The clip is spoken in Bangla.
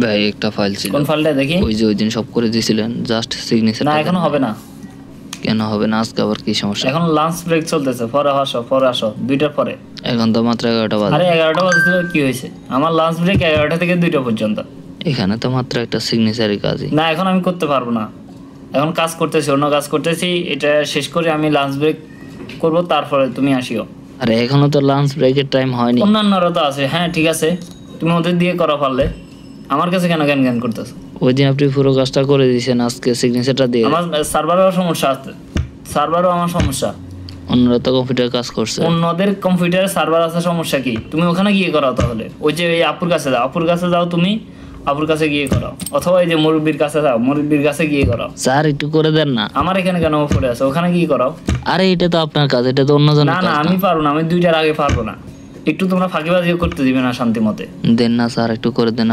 ভাই একটা ফাইল ছিল। কোন ফাইলটা দেখি? ওই যে ওই দিন সব করে দিয়েছিলেন, জাস্ট সিগনেচার। না এখনো হবে না। কেন হবে না? আজকে আবার কি সমস্যা? এখন লাঞ্চ ব্রেক চলতেছে, পরে আসো 2টার পরে। এখন তো মাত্র 11টা বাজে। আরে 11টা বাজতে কি হয়েছে? আমার লাঞ্চ ব্রেক 11টা থেকে 2টা পর্যন্ত। এখানে তো মাত্র একটা সিগনেচারই কাজই। না এখন আমি করতে পারবো না, এখন কাজ করতেছি, অন্য কাজ করতেছি, এটা শেষ করে আমি লাঞ্চ ব্রেক করব, তারপরে তুমি আসিও। আরে এখনো তো লাঞ্চ ব্রেকের টাইম হয়নি। অন্যান্যরা তো আছে। হ্যাঁ ঠিক আছে, তুমি ওদের দিয়ে করা পারলে, আমার কাছে কেন জ্ঞান জ্ঞান করতেছো? ওই দিন আপনি পুরো কাজটা করে দিয়েছেন, আজকে সিগনেচারটা দিয়ে। আমার সার্ভারেরও সমস্যা আছে, সার্ভারও আমার সমস্যা। অন্যরা তো কম্পিউটার কাজ করছে। অন্যদের কম্পিউটারে সার্ভার আছে, সমস্যা কি? তুমি ওখানে গিয়ে করাও তাহলে। ওই যে এই আপুর কাছে যাও, আপুর কাছে যাও, তুমি আপুর কাছে গিয়ে করাও, অথবা এই যে মুরব্বির কাছে যাও, মুরব্বির কাছে গিয়ে করাও। স্যার একটু করে দেন না। আমার এখানে কেন পড়ে আছে? ওখানে গিয়ে করাও। আরে এটা তো আপনার কাজ, এটা তো অন্যজনের না কাজ। না আমি পারবো না, আমি 2টার আগে পারবো না। একটু তোমরা ফাঁকিবাজিও করতে দিবে না শান্তি মতে। দেন না স্যার, একটু করে দেন।